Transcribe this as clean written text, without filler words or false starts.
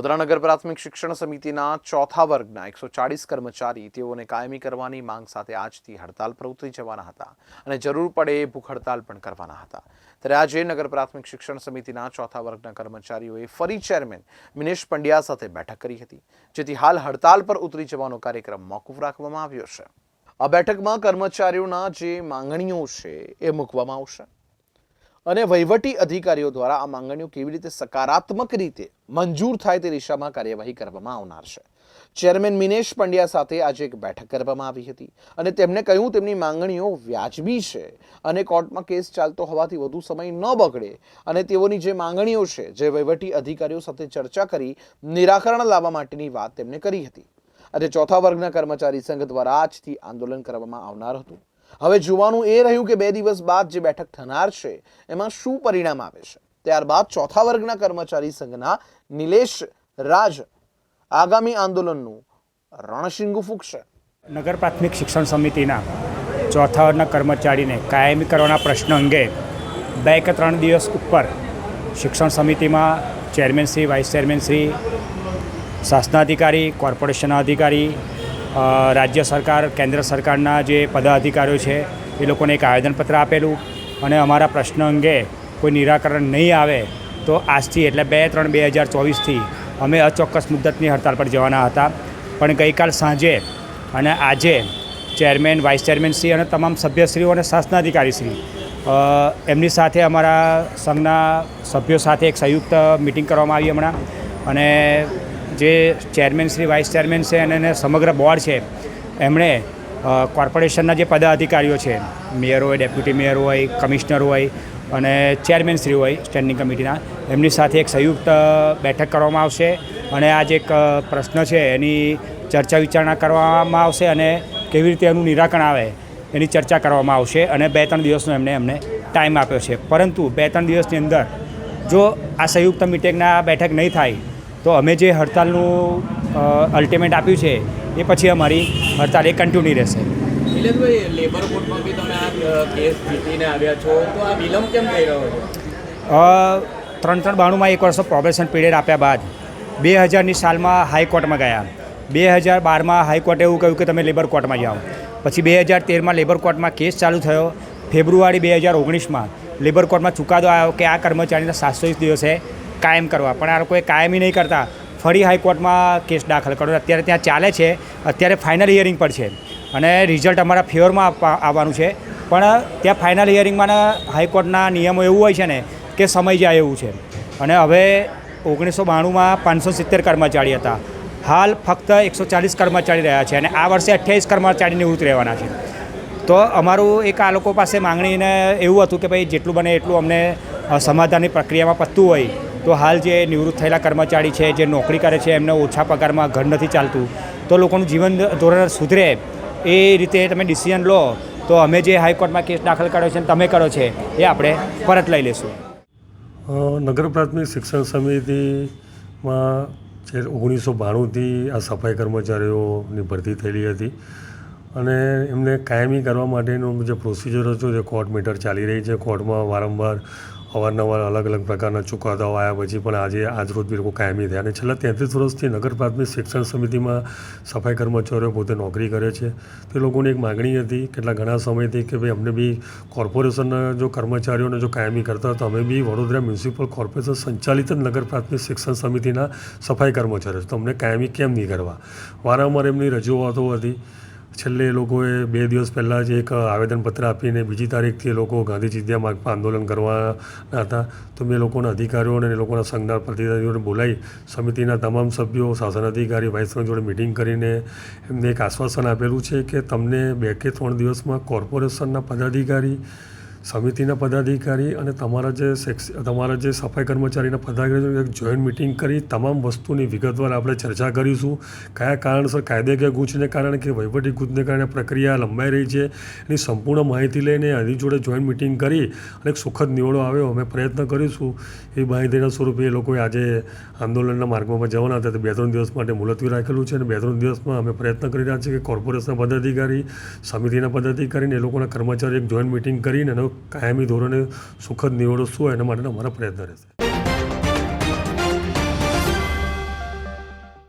વડોદરા નગર પ્રાથમિક શિક્ષણ સમિતિના ચોથા વર્ગના 140 કર્મચારી તેઓને કાયમી કરવાની માંગ સાથે આજથી હડતાલ પર ઉતરી જવાના હતા અને જરૂર પડે ભૂખ હડતાલ પણ કરવાના હતા। ત્યારે આજે નગર પ્રાથમિક શિક્ષણ સમિતિના ચોથા વર્ગના કર્મચારીઓએ ફરી ચેરમેન મિનેશ પંડ્યા સાથે બેઠક કરી હતી, જેથી હાલ હડતાલ પર ઉતરી જવાનો કાર્યક્રમ મોકૂફ રાખવામાં આવ્યો છે। આ બેઠકમાં કર્મચારીઓના જે માંગણીઓ છે એ મૂકવામાં આવશે અને વહીવટી અધિકારીઓ દ્વારા આ માંગણીઓ કેવી રીતે સકારાત્મક રીતે મંજૂર થાય તે દિશામાં કાર્યવાહી કરવામાં આવનાર છે। ચેરમેન મિનેશ પંડ્યા સાથે આજે એક બેઠક કરવામાં આવી હતી અને તેમણે કહ્યું તેમની માંગણીઓ વ્યાજબી છે અને કોર્ટમાં કેસ ચાલતો હોવાથી વધુ સમય ન બગડે અને તેઓની જે માંગણીઓ છે જે વહીવટી અધિકારીઓ સાથે ચર્ચા કરી નિરાકરણ લાવવા માટેની વાત તેમણે કરી હતી। અને ચોથા વર્ગના કર્મચારી સંઘ દ્વારા આજથી આંદોલન કરવામાં આવનાર હતું। હવે જોવાનું એ રહ્યું કે 2 દિવસ બાદ જે બેઠક થનાર છે એમાં શું પરિણામ આવે છે। ત્યારબાદ ચોથા વર્ગના કર્મચારી સંઘના નિલેશ રાજ આગામી આંદોલનનું રણશીંગુ ફૂંકશે। નગર પ્રાથમિક શિક્ષણ સમિતિના ચોથા વર્ગના કર્મચારીને કાયમી કરવાના પ્રશ્ન અંગે 2 કે 3 દિવસ ઉપર શિક્ષણ સમિતિમાં ચેરમેનશ્રી, વાઇસ ચેરમેનશ્રી, શાસનાધિકારી, કોર્પોરેશનના અધિકારી, રાજ્ય સરકાર, કેન્દ્ર સરકારના જે પદાધિકારીઓ છે એ લોકોને એક આવેદનપત્ર આપેલું અને અમારા પ્રશ્ન અંગે કોઈ નિરાકરણ નહીં આવે તો આજથી એટલે 2/3/2024થી અમે અચોક્કસ મુદ્દતની હડતાલ પર જવાના હતા। પણ ગઈકાલ સાંજે અને આજે ચેરમેન, વાઇસ ચેરમેનશ્રી અને તમામ સભ્યશ્રીઓ અને શાસનાધિકારીશ્રી એમની સાથે અમારા સંઘના સભ્યો સાથે એક સંયુક્ત મિટિંગ કરવામાં આવી હમણાં। અને જે ચેરમેનશ્રી, વાઇસ ચેરમેન છે અને સમગ્ર બોર્ડ છે એમણે કોર્પોરેશનના જે પદાધિકારીઓ છે, મેયર હોય, ડેપ્યુટી મેયર હોય, કમિશનર હોય અને ચેરમેનશ્રી હોય સ્ટેન્ડિંગ કમિટીના, એમની સાથે એક સંયુક્ત બેઠક કરવામાં આવશે અને આ જે એક પ્રશ્ન છે એની ચર્ચા વિચારણા કરવામાં આવશે અને કેવી રીતે એનું નિરાકરણ આવે એની ચર્ચા કરવામાં આવશે અને 2-3 દિવસનો એમને ટાઈમ આપ્યો છે। પરંતુ 2-3 દિવસની અંદર જો આ સંયુક્ત મિટિંગના બેઠક નહીં થાય તો અમે જે હડતાલનું અલ્ટિમેટ આપ્યું છે એ પછી અમારી હડતાલ એ કન્ટિન્યુ રહેશે। નિલેશભાઈ, લેબર કોર્ટમાં બી તમે આ કેસ જીતીને આવ્યા છો, તો આ વિલંબ કેમ થઈ રહ્યો છે? 392માં 1 વર્ષનો પ્રોબેશન પીરિયડ આપ્યા બાદ 2000ની સાલમાં હાઈકોર્ટમાં ગયા। 2012માં હાઈકોર્ટે એવું કહ્યું કે તમે લેબર કોર્ટમાં જાઓ। પછી 2013માં લેબર કોર્ટમાં કેસ ચાલુ થયો। ફેબ્રુઆરી 2019માં લેબર કોર્ટમાં ચુકાદો આવ્યો કે આ કર્મચારીના 720 દિવસે કાયમ કરવા, પણ આ લોકોએ કાયમી નહીં કરતા ફરી હાઈકોર્ટમાં કેસ દાખલ કર્યો। અત્યારે ત્યાં ચાલે છે, અત્યારે ફાઇનલ હિયરિંગ પર છે અને રિઝલ્ટ અમારા ફેવરમાં આવવાનું છે। પણ ત્યાં ફાઇનલ હિયરિંગમાં હાઈકોર્ટના નિયમો એવું હોય છે ને કે સમય જાય એવું છે અને હવે 1992માં 570 કર્મચારી હતા, હાલ ફક્ત 140 કર્મચારી રહ્યા છે અને આ વર્ષે 28 કર્મચારી નિવૃત્ત રહેવાના છે। તો અમારું એક આ લોકો પાસે માંગણીને એવું હતું કે ભાઈ જેટલું બને એટલું અમને સમાધાનની પ્રક્રિયામાં પતતું હોય તો હાલ જે નિવૃત્ત થયેલા કર્મચારી છે, જે નોકરી કરે છે, એમને ઓછા પગારમાં ઘર નથી ચાલતું, તો લોકોનું જીવન ધોરણ સુધરે એ રીતે તમે ડિસિઝન લો તો અમે જે હાઈકોર્ટમાં કેસ દાખલ કર્યો છે તમે કરો છે એ આપણે પરત લઈ લઈશું। નગર પ્રાથમિક શિક્ષણ સમિતિમાં 1992થી આ સફાઈ કર્મચારીઓની ભરતી થયેલી હતી અને એમને કાયમી કરવા માટેનું જે પ્રોસિજર હતું જે કોર્ટ મેટર ચાલી રહી છે। કોર્ટમાં વારંવાર અવારનવાર અલગ અલગ પ્રકારના ચુકાદાઓ આવ્યા પછી પણ આજે આજરોજ બી લોકો કાયમી થયા અને છેલ્લા 33 વર્ષથી નગર પ્રાથમિક શિક્ષણ સમિતિમાં સફાઈ કર્મચારીઓ પોતે નોકરી કરે છે। તે લોકોની એક માગણી હતી કેટલા ઘણા સમયથી કે ભાઈ અમને બી કોર્પોરેશનના જો કર્મચારીઓને જો કાયમી કરતા તો અમે બી વડોદરા મ્યુનિસિપલ કોર્પોરેશન સંચાલિત જ નગર પ્રાથમિક શિક્ષણ સમિતિના સફાઈ કર્મચારીઓ તો અમને કાયમી કેમ નહીં કરવા, વારંવાર એમની રજૂઆતો હતી। છેલ્લે એ લોકોએ 2 દિવસ પહેલાં જ એક આવેદનપત્ર આપીને બીજી તારીખથી એ લોકો ગાંધી ચિંધ્યા માર્ગ પર આંદોલન કરવાના હતા। તો મેં લોકોના અધિકારીઓને અને લોકોના સંઘના પ્રતિનિધિઓને બોલાવી સમિતિના તમામ સભ્યો, શાસન અધિકારી, વાઇસ જોડે મિટિંગ કરીને એમને એક આશ્વાસન આપેલું છે કે તમને 2 કે 3 દિવસમાં કોર્પોરેશનના પદાધિકારી, સમિતિના પદાધિકારી અને તમારા જે સફાઈ કર્મચારીના પદાધિકારીઓ એક જોઈન્ટ મિટિંગ કરી તમામ વસ્તુની વિગતવાર આપણે ચર્ચા કરીશું। કયા કારણસર કાયદેકીય ગુંચને કારણે કે વહીવટી ગુંચને કારણે પ્રક્રિયા લંબાઈ રહી છે એની સંપૂર્ણ માહિતી લઈને આની જોડે જોઈન્ટ મિટિંગ કરી અને એક સુખદ નિવડો આવ્યો અમે પ્રયત્ન કરીશું। એ માહિતીના સ્વરૂપે એ લોકોએ આજે આંદોલનના માર્ગમાં જવાના હતા, 2-3 દિવસ માટે મુલતવી રાખેલું છે અને 2-3 દિવસમાં અમે પ્રયત્ન કરી રહ્યા છીએ કે કોર્પોરેશનના પદાધિકારી, સમિતિના પદાધિકારીને એ લોકોના કર્મચારી એક જોઈન્ટ મિટિંગ કરીને કાયમી ધોરણે સુખદ નિવડો શું એના માટેનો અમારા પ્રયત્ન રહેશે।